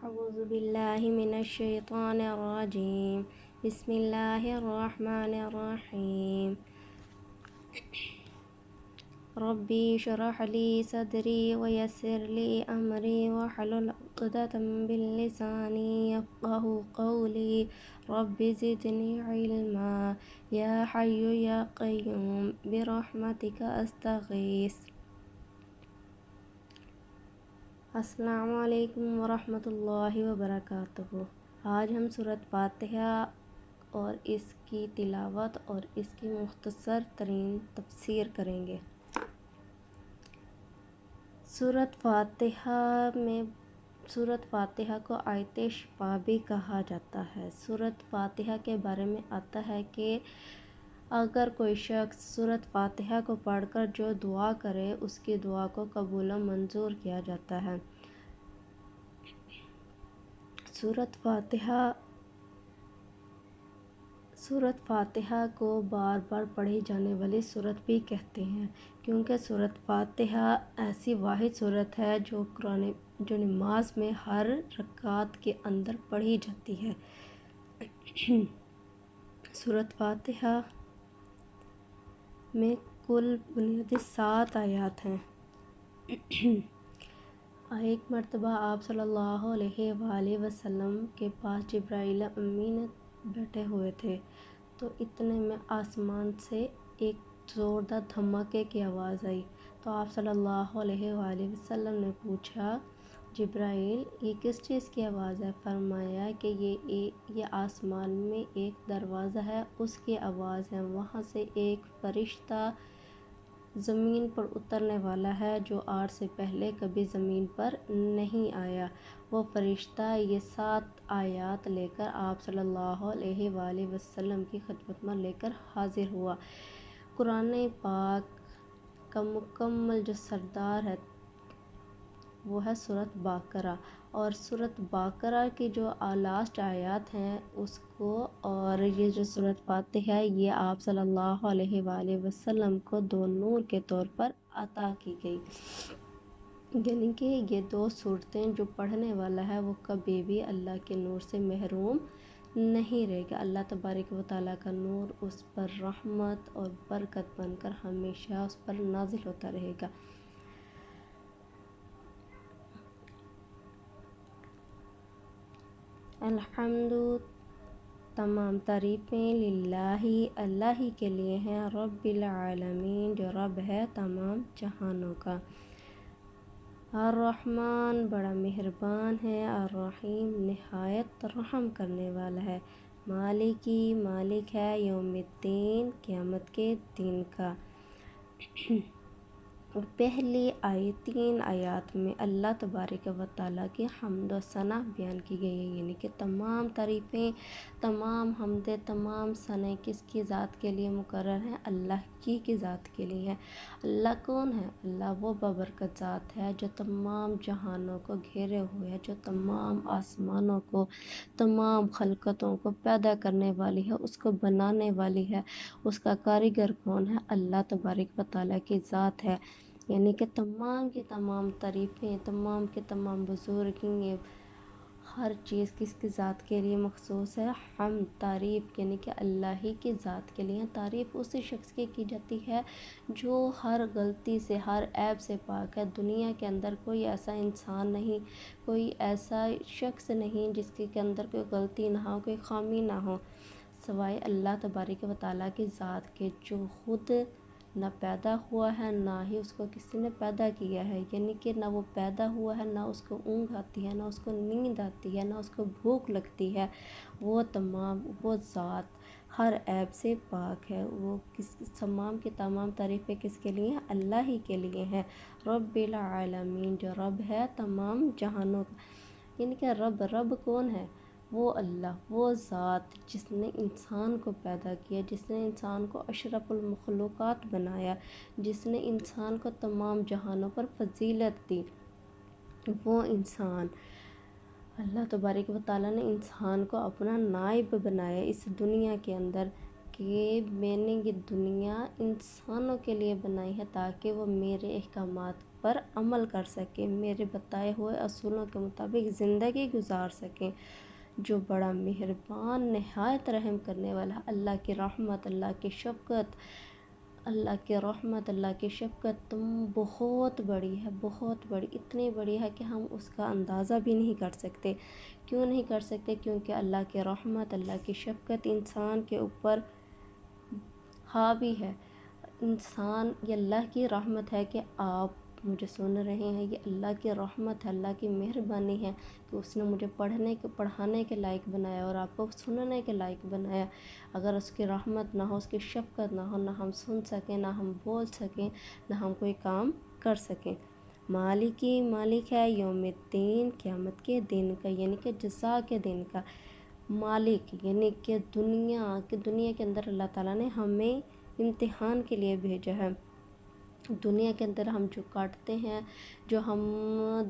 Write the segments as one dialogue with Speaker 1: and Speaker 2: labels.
Speaker 1: أعوذ بالله من الشيطان الرجيم. بسم الله الرحمن الرحيم. ربي اشرح لي صدري ويسر لي أمري واحلل عقدة من لساني يفقه قولي. رب زدني علما يا حي يا قيوم برحمتك أستغيث. السلام علیکم ورحمۃ اللہ وبرکاتہ۔ آج ہم سورۃ فاتحہ اور اس کی تلاوت اور اس کی مختصر ترین تفسیر کریں گے۔ سورۃ فاتحہ کو آیت شفا بھی کہا جاتا ہے۔ سورۃ فاتحہ کے بارے میں آتا ہے کہ اگر کوئی شخص سورۃ فاتحہ کو پڑھ کر جو دعا کرے اس کی دعا کو قبول و منظور کیا جاتا ہے۔ سورۃ فاتحہ کو بار بار پڑھی جانے والی سورت بھی کہتے ہیں، کیونکہ سورۃ فاتحہ ایسی واحد سورت ہے جو نماز میں ہر رکعت کے اندر پڑھی جاتی ہے۔ سورۃ فاتحہ میں کل بنیادی 7 آیات ہیں۔ ایک مرتبہ آپ صلی اللہ علیہ وآلہ وسلم کے پاس جبرائیل امین بیٹھے ہوئے تھے، تو اتنے میں آسمان سے ایک زوردار دھماکے کی آواز آئی، تو آپ صلی اللہ علیہ وآلہ وسلم نے پوچھا جبرائیل یہ کس چیز کی آواز ہے؟ فرمایا کہ یہ آسمان میں ایک دروازہ ہے، اس کی آواز ہے، وہاں سے ایک فرشتہ زمین پر اترنے والا ہے جو آج سے پہلے کبھی زمین پر نہیں آیا۔ وہ فرشتہ یہ 7 آیات لے کر آپ صلی اللہ علیہ وآلہ وسلم کی خدمت میں لے کر حاضر ہوا۔ قرآن پاک کا مکمل جو سردار ہے وہ ہے سورۃ بقرہ، اور سورۃ بقرہ کی جو لاسٹ آیات ہیں اس کو، اور یہ جو سورۃ فاتحہ ہے یہ آپ صلی اللہ علیہ وآلہ وسلم کو 2 نور کے طور پر عطا کی گئی، یعنی کہ یہ 2 صورتیں جو پڑھنے والا ہے وہ کبھی بھی اللہ کے نور سے محروم نہیں رہے گا۔ اللہ تبارک و تعالیٰ کا نور اس پر رحمت اور برکت بن کر ہمیشہ اس پر نازل ہوتا رہے گا۔ الحمد، تمام تعریفیں للہ، اللہ ہی کے لیے ہیں، رب العالمین، جو رب ہے تمام جہانوں کا۔ الرحمن، بڑا مہربان ہے، الرحیم، نہایت رحم کرنے والا ہے، مالکی، مالک ہے، یوم الدین، قیامت کے دن کا۔ پہلی 3 آیات میں اللہ تبارک و تعالیٰ کی حمد و ثنا بیان کی گئی ہے، یعنی کہ تمام تعریفیں، تمام حمدیں، تمام ثنا کس کی ذات کے لیے مقرر ہیں؟ اللہ کی ذات کے لیے ہے۔ اللہ کون ہے؟ اللہ وہ بابرکت ذات ہے جو تمام جہانوں کو گھیرے ہوئے ہے، جو تمام آسمانوں کو، تمام خلقتوں کو پیدا کرنے والی ہے، اس کو بنانے والی ہے۔ اس کا کاریگر کون ہے؟ اللہ تبارک و تعالیٰ کی ذات ہے، یعنی کہ تمام کی تمام تعریفیں، تمام کے تمام بزرگی، ہر چیز کس کی ذات کے لیے مخصوص ہے؟ حمد، تعریف، یعنی کہ اللہ ہی کی ذات کے لیے۔ تعریف اسی شخص کی جاتی ہے جو ہر غلطی سے، ہر عیب سے پاک ہے۔ دنیا کے اندر کوئی ایسا انسان نہیں، کوئی ایسا شخص نہیں جس کے اندر کوئی غلطی نہ ہو، کوئی خامی نہ ہو، سوائے اللہ تبارک و تعالیٰ کی ذات کے، جو خود نہ پیدا ہوا ہے نہ ہی اس کو کسی نے پیدا کیا ہے، یعنی کہ نہ وہ پیدا ہوا ہے، نہ اس کو اونگ آتی ہے، نہ اس کو نیند آتی ہے، نہ اس کو بھوک لگتی ہے۔ وہ ذات ہر عیب سے پاک ہے۔ وہ تمام کی تمام تعریفیں کس کے لیے ہیں؟ اللہ ہی کے لیے ہیں۔ رب العالمین، جو رب ہے تمام جہانوں کا، یعنی کہ رب کون ہے؟ وہ اللہ، وہ ذات جس نے انسان کو پیدا کیا، جس نے انسان کو اشرف المخلوقات بنایا، جس نے انسان کو تمام جہانوں پر فضیلت دی، وہ انسان اللہ تبارک و تعالیٰ نے انسان کو اپنا نائب بنایا اس دنیا کے اندر، کہ کہ میں نے یہ دنیا انسانوں کے لیے بنائی ہے تاکہ وہ میرے احکامات پر عمل کر سکیں، میرے بتائے ہوئے اصولوں کے مطابق زندگی گزار سکیں۔ جو بڑا مہربان، نہایت رحم کرنے والا، اللہ کی رحمت، اللہ کی شفقت، اللہ کی رحمت، اللہ کی شفقت تم بہت بڑی ہے، بہت بڑی، اتنی بڑی ہے کہ ہم اس کا اندازہ بھی نہیں کر سکتے۔ کیوں نہیں کر سکتے؟ کیونکہ اللہ کی رحمت، اللہ کی شفقت انسان کے اوپر حاوی ہے۔ انسان، یہ اللہ کی رحمت ہے کہ آپ مجھے سن رہے ہیں، یہ اللہ کی رحمت ہے، اللہ کی مہربانی ہے کہ اس نے مجھے پڑھانے کے لائق بنایا اور آپ کو سننے کے لائق بنایا۔ اگر اس کی رحمت نہ ہو، اس کی شفقت نہ ہو، نہ ہم سن سکیں، نہ ہم بول سکیں، نہ ہم کوئی کام کر سکیں۔ مالک ہے یوم الدین، قیامت کے دن کا، یعنی کہ جزا کے دن کا مالک، یعنی کہ دنیا کے اندر اللہ تعالیٰ نے ہمیں امتحان کے لیے بھیجا ہے۔ دنیا کے اندر ہم جو کاٹتے ہیں، جو ہم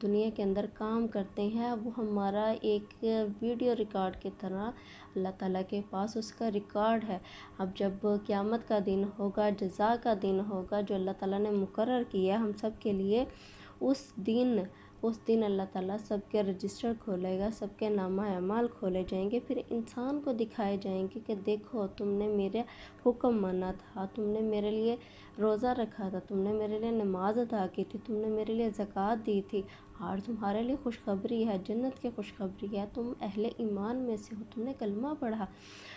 Speaker 1: دنیا کے اندر کام کرتے ہیں، وہ ہمارا ایک ویڈیو ریکارڈ کی طرح اللہ تعالیٰ کے پاس اس کا ریکارڈ ہے۔ اب جب قیامت کا دن ہوگا، جزا کا دن ہوگا جو اللہ تعالیٰ نے مقرر کیا ہم سب کے لیے، اس دن اللہ تعالیٰ سب کے رجسٹر کھولے گا، سب کے نامہ اعمال کھولے جائیں گے، پھر انسان کو دکھائے جائیں گے کہ دیکھو تم نے میرے حکم مانا تھا، تم نے میرے لیے روزہ رکھا تھا، تم نے میرے لیے نماز ادا کی تھی، تم نے میرے لیے زکوٰۃ دی تھی، اور تمہارے لیے خوشخبری ہے، جنت کی خوشخبری ہے، تم اہل ایمان میں سے ہو، تم نے کلمہ پڑھا۔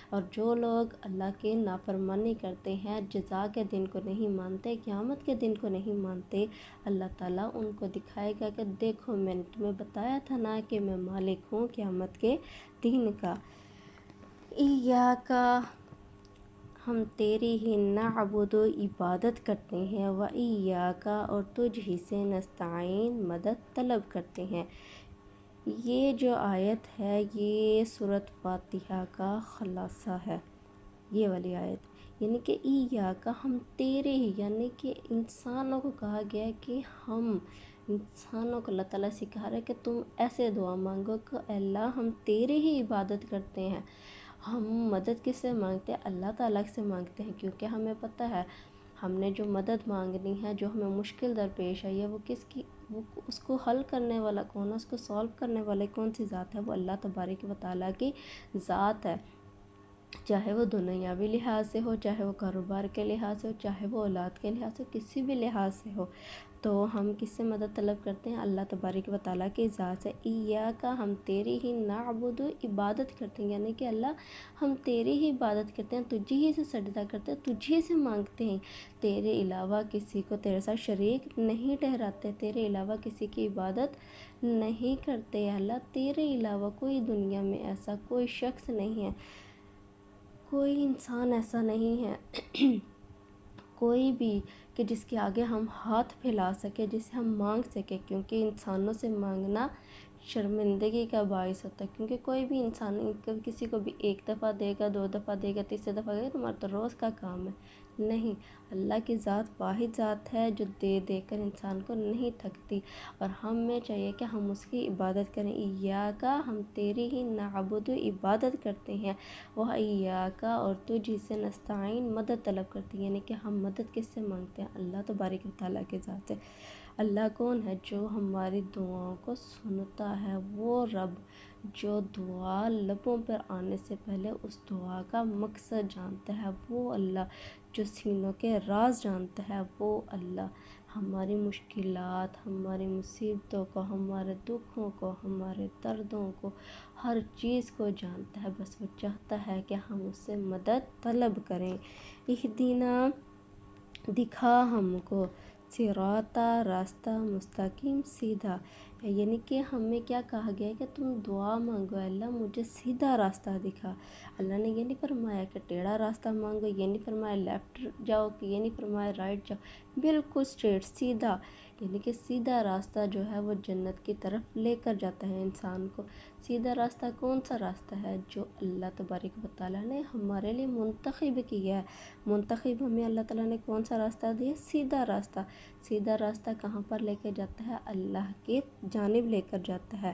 Speaker 1: اور جو لوگ اللہ کی نافرمانی کرتے ہیں، جزا کے دن کو نہیں مانتے، قیامت کے دن کو نہیں مانتے، اللہ تعالیٰ ان کو دکھائے گا کہ دیکھو میں نے تمہیں بتایا تھا نا کہ میں مالک ہوں قیامت کے دن کا۔ ایاکا، ہم تیری ہی نعبد، عبادت کرتے ہیں، و ایاکا، اور تجھ ہی سے نستعین، مدد طلب کرتے ہیں۔ یہ جو آیت ہے یہ سورۃ فاتحہ کا خلاصہ ہے، یہ والی آیت، یعنی کہ ایاکا، ہم تیرے ہی، یعنی کہ انسانوں کو کہا گیا ہے کہ ہم انسانوں کو اللہ تعالیٰ سکھا رہا ہے کہ تم ایسے دعا مانگو کہ اے اللہ ہم تیرے ہی عبادت کرتے ہیں۔ ہم مدد کس سے مانگتے ہیں؟ اللہ تعالیٰ سے مانگتے ہیں، کیونکہ ہمیں پتہ ہے ہم نے جو مدد مانگنی ہے، جو ہمیں مشکل درپیش ہے، وہ اس کو حل کرنے والا کون ہے، اس کو سولو کرنے والے کون سی ذات ہے؟ وہ اللہ تبارک و تعالیٰ کی ذات ہے، چاہے وہ دنیاوی لحاظ سے ہو، چاہے وہ کاروبار کے لحاظ سے ہو، چاہے وہ اولاد کے لحاظ سے، کسی بھی لحاظ سے ہو۔ تو ہم کس سے مدد طلب کرتے ہیں؟ اللہ تبارک و تعالیٰ کی ذات سے۔ ایاکا، ہم تیری ہی نعبد، عبادت کرتے ہیں، یعنی کہ اللہ ہم تیری ہی عبادت کرتے ہیں، تجھ ہی سے سجدہ کرتے ہیں، تجھ ہی سے مانگتے ہیں، تیرے علاوہ کسی کو تیرے ساتھ شریک نہیں ٹھہراتے، تیرے علاوہ کسی کی عبادت نہیں کرتے۔ اللہ تیرے علاوہ کوئی دنیا میں ایسا کوئی شخص نہیں ہے، کوئی انسان ایسا نہیں ہے کوئی بھی کہ جس کے آگے ہم ہاتھ پھیلا سکے، جسے ہم مانگ سکے، کیونکہ انسانوں سے مانگنا شرمندگی کا باعث ہوتا ہے، کیونکہ کوئی بھی انسان کسی کو بھی ایک دفعہ دے گا، 2 دفعہ دے گا، تیسری دفعہ دے گا، تمہارا تو روز کا کام ہے، نہیں۔ اللہ کی ذات واحد ذات ہے جو دے دے کر انسان کو نہیں تھکتی، اور ہمیں چاہیے کہ ہم اس کی عبادت کریں۔ ایاکا، ہم تیری ہی نعبد، عبادت کرتے ہیں، وہ ایاکا، اور تجھ سے نستعین، مدد طلب کرتے ہیں، یعنی کہ ہم مدد کس سے مانگتے ہیں؟ اللہ تبارک و تعالیٰ کے ذات سے۔ اللہ کون ہے؟ جو ہماری دعاؤں کو سنتا ہے، وہ رب جو دعا لبوں پر آنے سے پہلے اس دعا کا مقصد جانتا ہے، وہ اللہ جو سینوں کے راز جانتا ہے، وہ اللہ ہماری مشکلات، ہماری مصیبتوں کو، ہمارے دکھوں کو، ہمارے دردوں کو، ہر چیز کو جانتا ہے، بس وہ چاہتا ہے کہ ہم اس سے مدد طلب کریں۔ اہدنا، دکھا ہم کو، صراطا، راستہ مستقیم، سیدھا، یعنی کہ ہمیں کیا کہا گیا ہے کہ تم دعا مانگو، اللہ مجھے سیدھا راستہ دکھا۔ اللہ نے یہ نہیں فرمایا کہ ٹیڑھا راستہ مانگو، یہ نہیں فرمایا لیفٹ جاؤ، یہ نہیں فرمایا رائٹ جاؤ، بالکل اسٹریٹ، سیدھا، یعنی کہ سیدھا راستہ جو ہے وہ جنت کی طرف لے کر جاتا ہے انسان کو۔ سیدھا راستہ کون سا راستہ ہے؟ جو اللہ تبارک و تعالیٰ نے ہمارے لیے منتخب کیا ہے۔ منتخب ہمیں اللہ تعالیٰ نے کون سا راستہ دیا؟ سیدھا راستہ۔ سیدھا راستہ کہاں پر لے کر جاتا ہے؟ اللہ کی جانب لے کر جاتا ہے۔